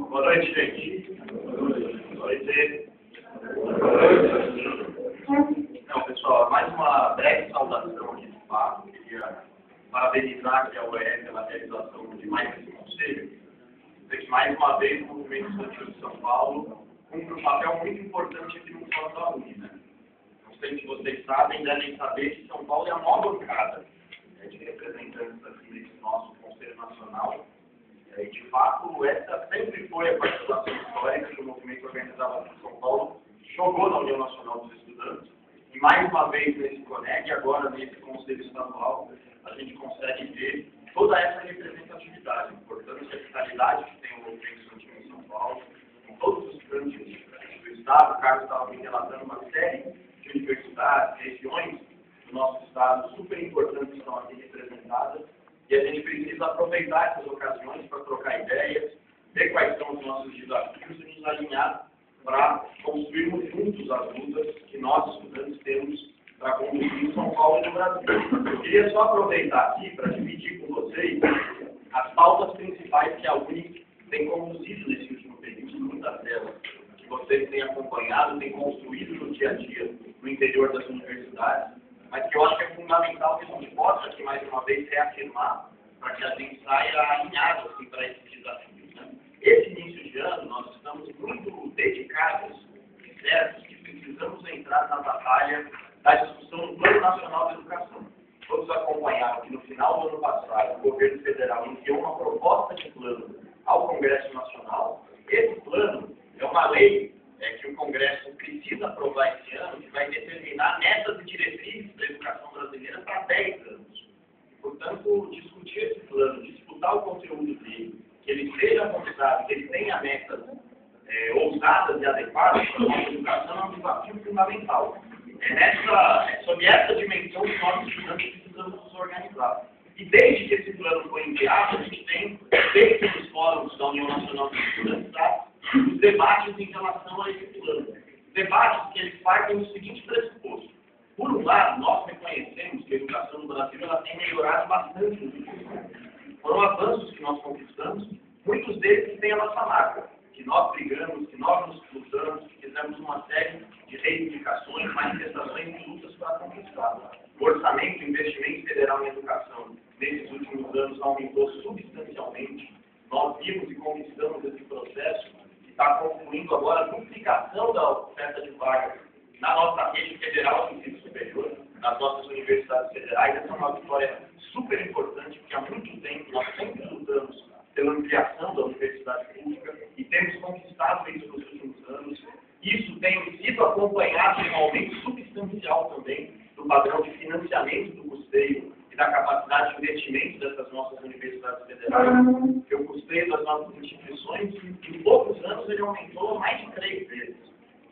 Boa noite, gente. Boa noite. Então, pessoal, mais uma breve saudação aqui do Papo. Queria parabenizar aqui a UER pela realização de mais esse conselho. Dizer que, mais uma vez, o movimento estudantil de São Paulo cumpre um papel muito importante aqui no Fórum da UNE, né? Não sei se vocês sabem, devem saber que São Paulo é a maior bancada de representantes aqui nesse nosso Conselho Nacional. E, de fato, essa sempre foi a participação histórica que o movimento organizado aqui em São Paulo jogou na União Nacional dos Estudantes. E, mais uma vez, nesse CONEG, agora nesse Conselho Estadual, a gente consegue ver toda essa representatividade, a importância e a vitalidade que tem o movimento estudantil em São Paulo, em todos os cantos do Estado. O Carlos estava me relatando uma série de universidades, regiões do nosso Estado super importantes que estão aqui representadas. E a gente precisa aproveitar essas ocasiões para trocar ideias, ver quais são os nossos desafios e nos alinhar para construirmos juntos as lutas que nós, estudantes, temos para conduzir São Paulo e no Brasil. Eu queria só aproveitar aqui para dividir com vocês as pautas principais que a UNE tem conduzido nesse último período, muitas delas que vocês têm acompanhado, têm construído no dia a dia, no interior das universidades, mas que eu acho que é fundamental que a gente possa aqui mais uma vez reafirmar para que a gente saia alinhado assim, para esses desafios. Né? Esse início de ano, nós estamos muito dedicados e certos que precisamos entrar na batalha da discussão do Plano Nacional de Educação. Todos acompanharam que no final do ano passado o governo federal enviou uma proposta de plano ao Congresso Nacional. Esse plano é uma lei que o Congresso precisa aprovar esse ano, que vai determinar metas e diretrizes da educação brasileira para 10 anos. Portanto, discutir esse plano, disputar o conteúdo dele, que ele seja conquistado, que ele tenha metas ousadas e adequadas para a nossa educação, é um desafio fundamental. É sob essa dimensão que nós, estudantes, precisamos nos organizar. E desde que esse plano foi enviado, a gente tem feito nos fóruns da União Nacional dos Estudantes os debates em relação a esse plano. Debates que eles partem do seguinte pressuposto. Por um lado, nós reconhecemos que a educação no Brasil ela tem melhorado bastante nos últimos anos. Foram avanços que nós conquistamos, muitos deles que têm a nossa marca, que nós brigamos, que nós nos lutamos, que fizemos uma série de reivindicações, manifestações e lutas para conquistar. O orçamento, o investimento federal em educação, nesses últimos anos, aumentou substancialmente. Nós vimos e conquistamos esse processo que está concluindo agora a duplicação da oferta de vagas na nossa rede federal de ensino superior, nas nossas universidades federais. Essa é uma vitória super importante, porque há muito tempo nós sempre lutamos pela ampliação da universidade pública e temos conquistado isso nos últimos anos. Isso tem sido acompanhado de um aumento substancial também do padrão de financiamento do custeio e da capacidade de investimento dessas nossas universidades federais. Porque o custeio das nossas instituições, em poucos anos, ele aumentou mais de 3 vezes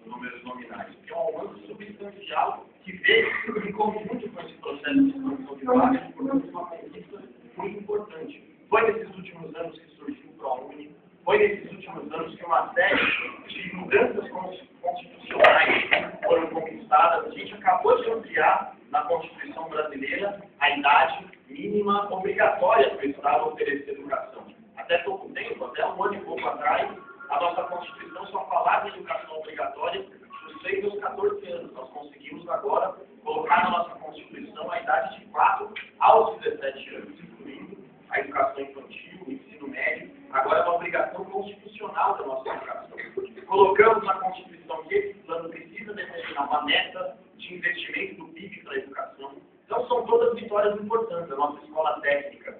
os números nominais. Que é um aumento substancial que veio em conjunto com esse processo de expansão de vagas, portanto, uma conquista muito importante. Foi nesses últimos anos que surgiu o ProUni, foi nesses últimos anos que uma série de mudanças constitucionais foram conquistadas. A gente acabou de ampliar na Constituição brasileira a idade mínima obrigatória para o Estado oferecer educação. Até pouco tempo, até um ano e pouco atrás, a nossa Constituição só falava em educação obrigatória dos 6 aos 14 anos. Nós conseguimos agora colocar na nossa Constituição a idade de 4 aos 17 anos, incluindo a educação infantil, o ensino médio. Agora é uma obrigação constitucional da nossa educação. Colocamos na Constituição que esse plano precisa determinar uma meta de investimento do PIB para a educação. Então, são todas vitórias importantes. A nossa escola técnica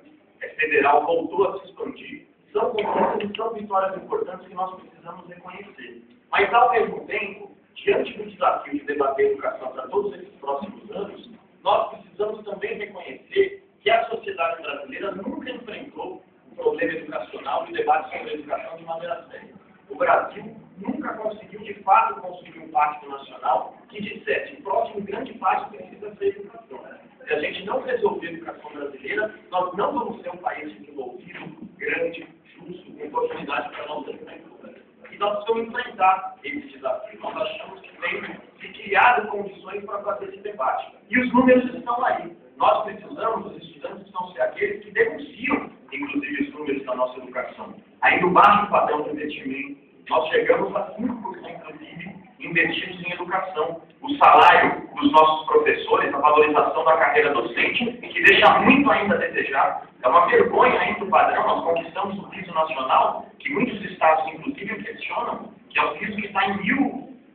federal voltou a se expandir. São conquistas e são vitórias importantes que nós precisamos reconhecer. Mas, ao mesmo tempo, diante do desafio de debater educação para todos esses próximos anos, nós precisamos também reconhecer que a sociedade brasileira nunca enfrentou o problema educacional e o debate sobre a educação de maneira séria. O Brasil nunca conseguiu, de fato, construir um pacto nacional que dissesse: o próximo grande passo precisa ser educação. Se a gente não resolver a educação brasileira, nós não vamos ser um país desenvolvido, grande, justo, com oportunidade para nós enfrentar. E nós precisamos enfrentar esse desafio. Nós achamos que tem se criado condições para fazer esse debate. E os números estão aí. Nós precisamos, os estudantes, não ser aqueles que denunciam, inclusive, os números da nossa educação. ainda o baixo padrão de investimento. Nós chegamos a 5% do PIB investidos em educação. O salário dos nossos professores, a valorização da carreira docente, que deixa muito ainda a desejar. É uma vergonha ainda o padrão. Nós conquistamos o piso nacional, que muitos estados, inclusive, questionam, que é o piso que está em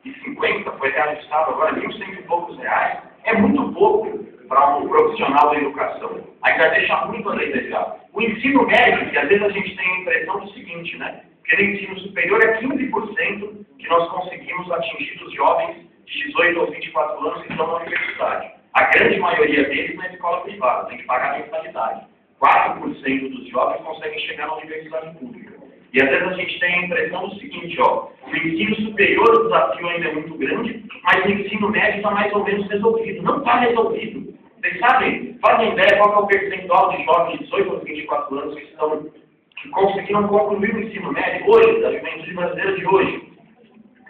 1.050, foi reajustado agora, 1.100 e poucos reais. É muito pouco para um profissional da educação. Ainda deixa muito a desejar. O ensino médio, que às vezes a gente tem a impressão do seguinte, né? Que no ensino superior é 15% que nós conseguimos atingir dos jovens de 18 aos 24 anos que estão na universidade. A grande maioria deles na escola privada, tem que pagar a mensalidade. 4% dos jovens conseguem chegar na universidade pública. E às vezes a gente tem a impressão do seguinte, no ensino superior o desafio ainda é muito grande, mas no ensino médio está mais ou menos resolvido. Não está resolvido. Vocês sabem, fazem ideia qual é o percentual de jovens de 18 aos 24 anos que conseguiram concluir o ensino médio hoje, da juventude brasileira de hoje?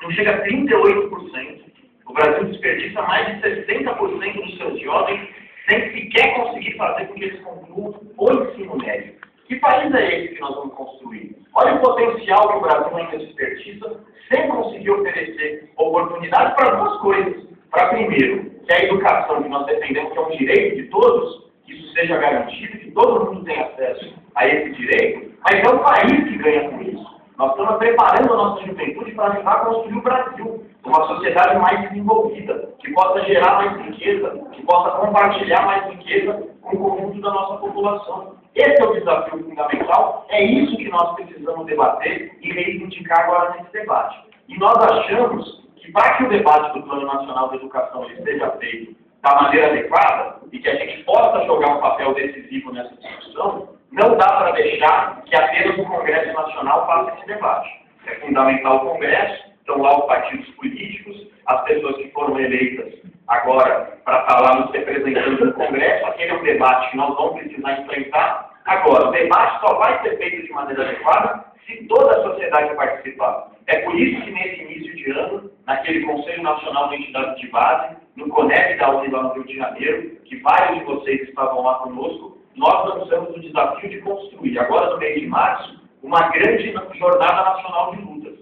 Não chega a 38%. O Brasil desperdiça mais de 60% dos seus jovens sem sequer conseguir fazer com que eles concluam o ensino médio. Que país é esse que nós vamos construir? Olha o potencial que o Brasil ainda desperdiça sem conseguir oferecer oportunidades para duas coisas. Para, primeiro, que a educação que nós defendemos, que é um direito de todos, que isso seja garantido, que todo mundo tenha acesso a esse direito, mas é o país que ganha com isso. Nós estamos preparando a nossa juventude para ajudar a construir o Brasil, uma sociedade mais desenvolvida, que possa gerar mais riqueza, que possa compartilhar mais riqueza com o conjunto da nossa população. Esse é o desafio fundamental, é isso que nós precisamos debater e reivindicar agora nesse debate. E nós achamos que para que o debate do Plano Nacional de Educação seja feito da maneira adequada e que a gente possa jogar um papel decisivo nessa discussão, não dá para deixar que apenas o Congresso Nacional faça esse debate. É fundamental o Congresso, estão lá os partidos políticos, as pessoas que foram eleitas agora para estar lá nos representando no Congresso. Aquele é um debate que nós vamos precisar enfrentar. Agora, o debate só vai ser feito de maneira adequada se toda a sociedade participar. É por isso que nesse início de ano, naquele Conselho Nacional de Entidades de Base, no CONEP da UNE lá no Rio de Janeiro, que vários de vocês estavam lá conosco, nós lançamos o desafio de construir, agora no mês de março, uma grande jornada nacional de lutas.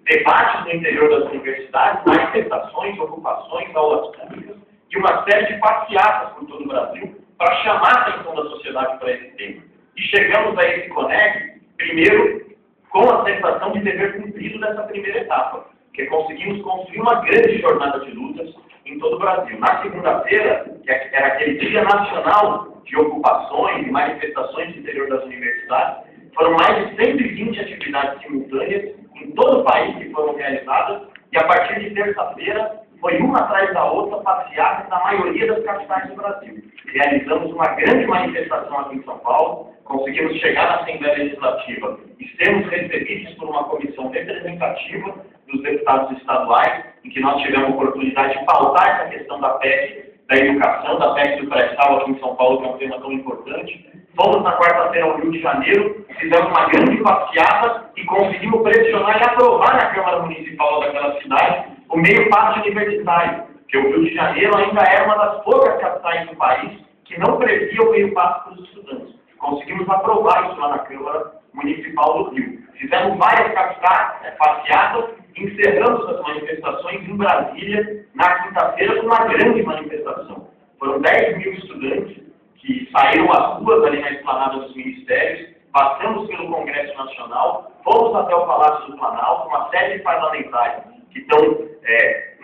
Debates no interior das universidades, manifestações, ocupações, aulas públicas e uma série de passeatas por todo o Brasil para chamar a atenção da sociedade para esse tema. E chegamos a esse CONEP, primeiro, com a sensação de dever cumprido dessa primeira etapa, que conseguimos construir uma grande jornada de lutas em todo o Brasil. Na segunda-feira, que era aquele Dia Nacional de Ocupações e Manifestações no interior das universidades, foram mais de 120 atividades simultâneas em todo o país que foram realizadas, e a partir de terça-feira foi uma atrás da outra passeadas na maioria das capitais do Brasil. Realizamos uma grande manifestação aqui em São Paulo, conseguimos chegar na Assembleia Legislativa e sermos recebidos por uma comissão representativa dos deputados estaduais, em que nós tivemos a oportunidade de pautar essa questão da PEC, da educação, da PEC do pré-sal aqui em São Paulo, que é um tema tão importante. Fomos na quarta-feira ao Rio de Janeiro, fizemos uma grande passeata e conseguimos pressionar e aprovar na Câmara Municipal daquela cidade o meio passe universitário, porque o Rio de Janeiro ainda era uma das poucas capitais do país que não previa o meio passe para os estudantes. Conseguimos aprovar isso lá na Câmara Municipal do Rio. Fizemos várias passeatas, encerramos as manifestações em Brasília na quinta-feira com uma grande manifestação. Foram 10 mil estudantes que saíram às ruas ali na esplanada dos ministérios, passamos pelo Congresso Nacional, fomos até o Palácio do Planalto, uma série de parlamentares que estão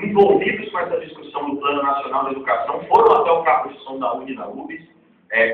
envolvidos com essa discussão do Plano Nacional de Educação, foram até o campus de som da UNE e da UBS,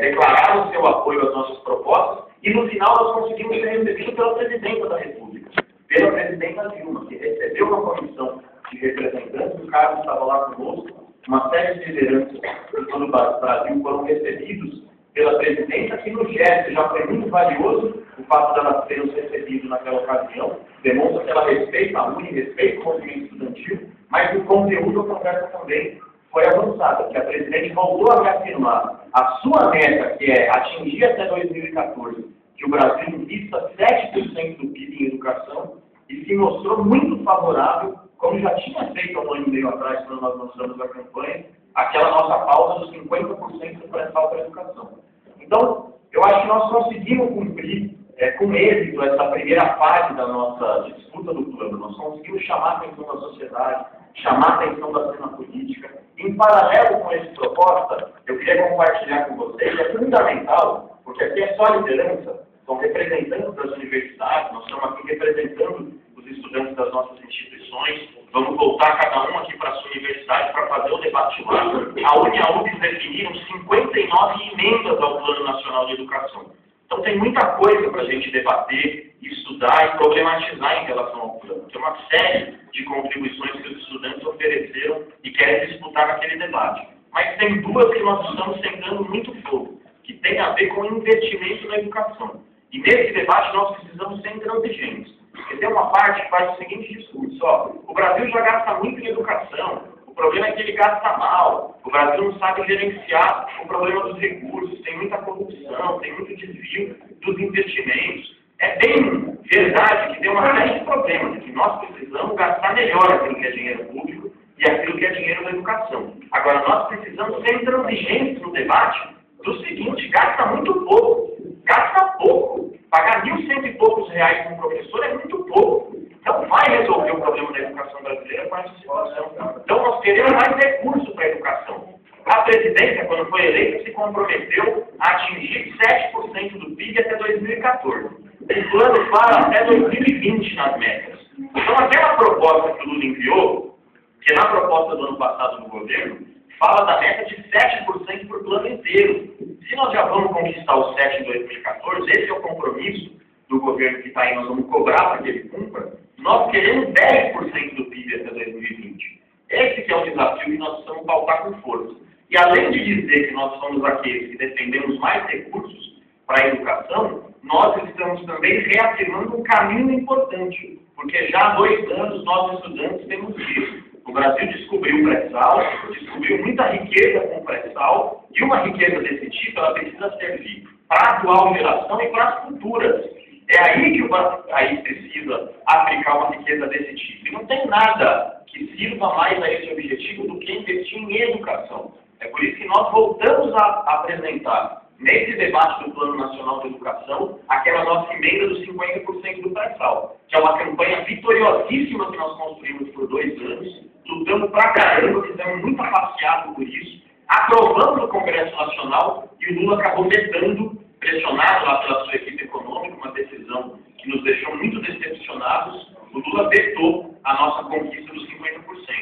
declararam seu apoio às nossas propostas, e no final nós conseguimos ser recebidos pela Presidenta da República, pela Presidenta Dilma, que recebeu uma comissão de representantes, o Carlos estava lá conosco, uma série de lideranças de todo o Brasil foram recebidos pela Presidenta, que no gesto já foi muito valioso, o fato dela ter nos recebido naquela ocasião, demonstra que ela respeita a UNE, respeita o movimento estudantil, mas o conteúdo da conversa também foi avançada, que a Presidente voltou a reafirmar a sua meta, que é atingir até 2014, que o Brasil invista 7% do PIB em educação, e se mostrou muito favorável, como já tinha feito há um ano e meio atrás, quando nós lançamos a campanha, aquela nossa pauta dos 50% do pré-sal para a educação. Então, eu acho que nós conseguimos cumprir com êxito essa primeira fase da nossa disputa do plano. Nós conseguimos chamar a atenção da sociedade, chamar a atenção da cena política. Em paralelo com essa proposta, eu queria compartilhar com vocês, é fundamental, porque aqui é só liderança, são representantes das universidades, nós estamos aqui representando os estudantes das nossas instituições, vamos voltar cada um aqui para a sua universidade para fazer o debate lá. A UniA-UFES definiram 59 emendas ao Plano Nacional de Educação. Então tem muita coisa para a gente debater, estudar e problematizar em relação ao plano. Tem uma série de contribuições que os estudantes ofereceram e querem disputar naquele debate. Mas tem duas que nós estamos sentando muito fogo, que tem a ver com investimento na educação. E nesse debate nós precisamos ser intransigentes. Porque tem uma parte que faz o seguinte discurso: o Brasil já gasta muito em educação, o problema é que ele gasta mal, o Brasil não sabe gerenciar o problema dos recursos, tem muita corrupção, tem muito desvio dos investimentos. É bem verdade que tem uma série de problemas, que nós precisamos gastar melhor aquilo que é dinheiro público e aquilo que é dinheiro da educação. Agora, nós precisamos ser intransigentes no debate do seguinte: gasta muito pouco, gasta pouco. Pagar R$1.100 e poucos para um professor é muito pouco. Não vai resolver o problema da educação brasileira com essa situação. Então, nós queremos mais recursos para a educação. A presidência, quando foi eleita, se comprometeu a atingir 7% do PIB até 2014. O plano fala até 2020 nas metas. Então, aquela proposta que o Lula enviou, que na proposta do ano passado do governo, fala da meta de 7% por plano inteiro. Se nós já vamos conquistar o 7% em 2014, esse é o compromisso do governo que está aí, nós vamos cobrar para que ele cumpra. Nós queremos 10% do PIB até 2020. Esse que é o desafio que nós precisamos pautar com força. E além de dizer que nós somos aqueles que defendemos mais recursos para a educação, nós estamos também reafirmando um caminho importante, porque já há 2 anos nós estudantes temos isso. O Brasil descobriu o pré-sal, descobriu muita riqueza com o pré-sal, e uma riqueza desse tipo ela precisa servir para a atual geração e para as futuras. É aí que o país precisa aplicar uma riqueza desse tipo. E não tem nada que sirva mais a esse objetivo do que investir em educação. É por isso que nós voltamos a apresentar, nesse debate do Plano Nacional de Educação, aquela nossa emenda dos 50% do pré-sal, que é uma campanha vitoriosíssima que nós construímos por 2 anos, lutamos pra caramba, fizemos muita passeata por isso, aprovamos no Congresso Nacional e o Lula acabou vetando, pressionado lá pela sua equipe econômica, uma decisão que nos deixou muito decepcionados. O Lula vetou a nossa conquista dos 50%,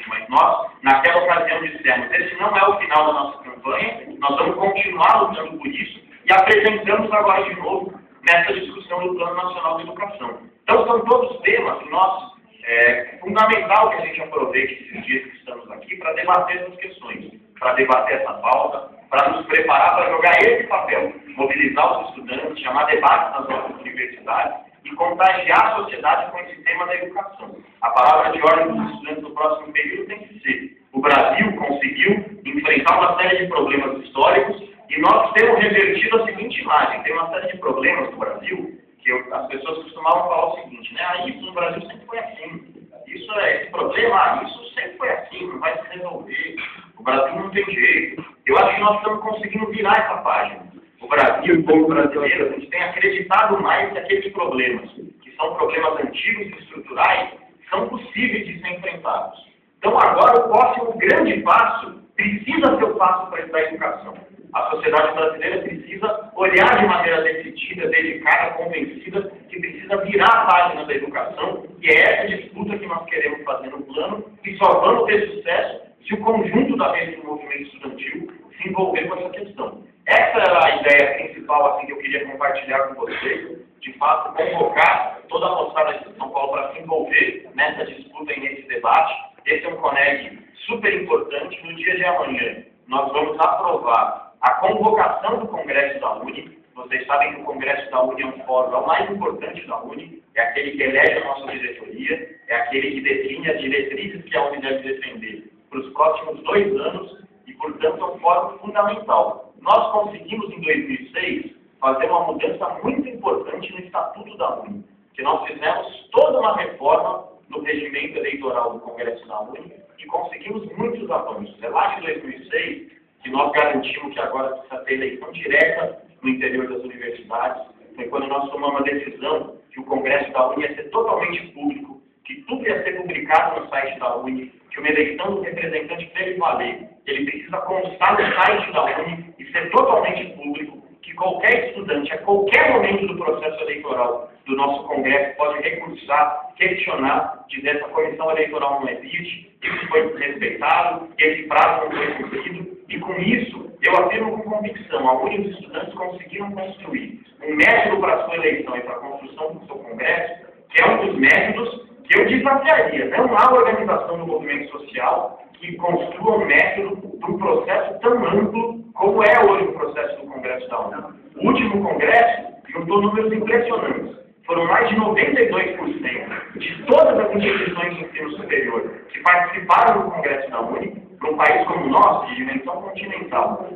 mas nós, naquela ocasião, dissemos: esse não é o final da nossa campanha, nós vamos continuar lutando por isso e apresentamos agora de novo nessa discussão do Plano Nacional de Educação. Então, são todos temas que nós, é fundamental que a gente aproveite esses dias que estamos aqui para debater essas questões, para debater essa pauta, para nos preparar para jogar esse papel, mobilizar os estudantes, chamar debate nas nossas universidades e contagiar a sociedade com esse tema da educação. A palavra de ordem dos estudantes no próximo período tem que ser: o Brasil conseguiu enfrentar uma série de problemas históricos e nós temos revertido a seguinte imagem: tem uma série de problemas no Brasil que as pessoas costumavam falar o seguinte, né? Isso no Brasil sempre foi assim. Esse problema, isso sempre foi assim, não vai se resolver. O Brasil não tem jeito. Eu acho que nós estamos conseguindo virar essa página. O Brasil, o povo brasileiro, a gente tem acreditado mais que aqueles problemas, que são problemas antigos e estruturais, são possíveis de ser enfrentados. Então agora o próximo grande passo precisa ser o passo para a educação. A sociedade brasileira precisa olhar de maneira decidida, dedicada, convencida, que precisa virar a página da educação, e é essa disputa que nós queremos fazer no plano, e só vamos ter sucesso se o conjunto da rede do movimento estudantil se envolver com essa questão. Essa era a ideia principal assim, que eu queria compartilhar com vocês, de fato, convocar toda a moçada de São Paulo para se envolver nessa disputa e nesse debate. Esse é um CONEG super importante. No dia de amanhã, nós vamos aprovar a convocação do Congresso da UNE. Vocês sabem que o Congresso da UNE é um fórum, é o mais importante da UNE, é aquele que elege a nossa diretoria, é aquele que define as diretrizes que a UNE deve defender para os próximos 2 anos e, portanto, é um fórum fundamental. Nós conseguimos, em 2006, fazer uma mudança muito importante no Estatuto da UNE, que nós fizemos toda uma reforma no regimento eleitoral do Congresso da UNE e conseguimos muitos avanços. É lá de 2006 que nós garantimos que agora precisa ter eleição direta no interior das universidades, foi quando nós tomamos a decisão que o Congresso da UNE ia ser totalmente público, que tudo ia ser publicado no site da UNE, que uma eleição do representante dele valer, ele precisa constar no site da UNE e ser totalmente público, que qualquer estudante, a qualquer momento do processo eleitoral do nosso Congresso, pode recursar, questionar, dizer que a comissão eleitoral não existe, isso foi desrespeitado, esse prazo não foi cumprido, e com isso, eu afirmo com convicção, a UNE e os estudantes conseguiram construir um método para a sua eleição e para a construção do seu Congresso, que é um dos métodos que eu desafiaria. Não há organização do movimento social que construa um método de um processo tão amplo como é hoje o processo do Congresso da UNE. O último Congresso juntou números impressionantes. Foram mais de 92% de todas as instituições de ensino superior que participaram do Congresso da UNE, para um país como o nosso, de dimensão continental,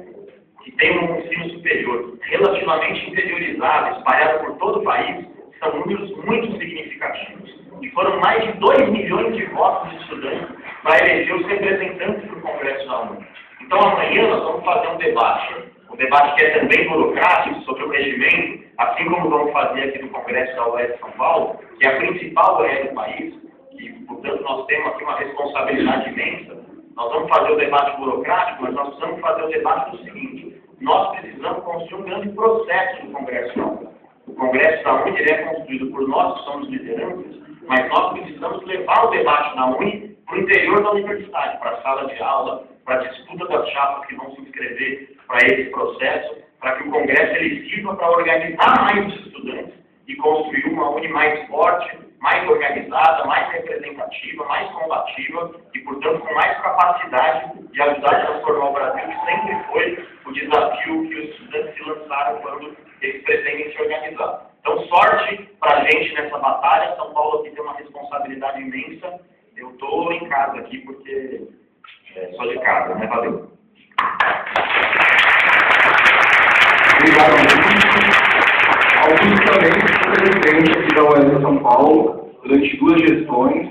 que tem um ensino superior relativamente interiorizado, espalhado por todo o país, são números muito significativos. E foram mais de 2 milhões de votos de estudantes para eleger os representantes do Congresso da UNE. Então amanhã nós vamos fazer um debate que é também burocrático sobre o regimento, assim como vamos fazer aqui no Congresso da UES de São Paulo, que é a principal UES do país, e portanto nós temos aqui uma responsabilidade imensa. Nós vamos fazer o debate burocrático, mas nós precisamos fazer o debate do seguinte: nós precisamos construir um grande processo do Congresso da UNE. O Congresso da UNE é construído por nós que somos lideranças, mas nós precisamos levar o debate da UNE para o interior da universidade, para a sala de aula, para a disputa das chapas que vão se inscrever para esse processo, para que o Congresso ele sirva para organizar mais os estudantes e construir uma UNE mais forte, mais organizada, mais representativa, mais combativa e, portanto, com mais capacidade de ajudar a transformar o Brasil, que sempre foi o desafio que os estudantes se lançaram quando eles pretendem se organizar. Então, sorte para a gente nessa batalha. São Paulo aqui tem uma responsabilidade imensa. Eu estou em casa aqui porque sou de casa, né? Valeu. Obrigado, Augusto também foi presidente aqui da UES de São Paulo durante 2 gestões.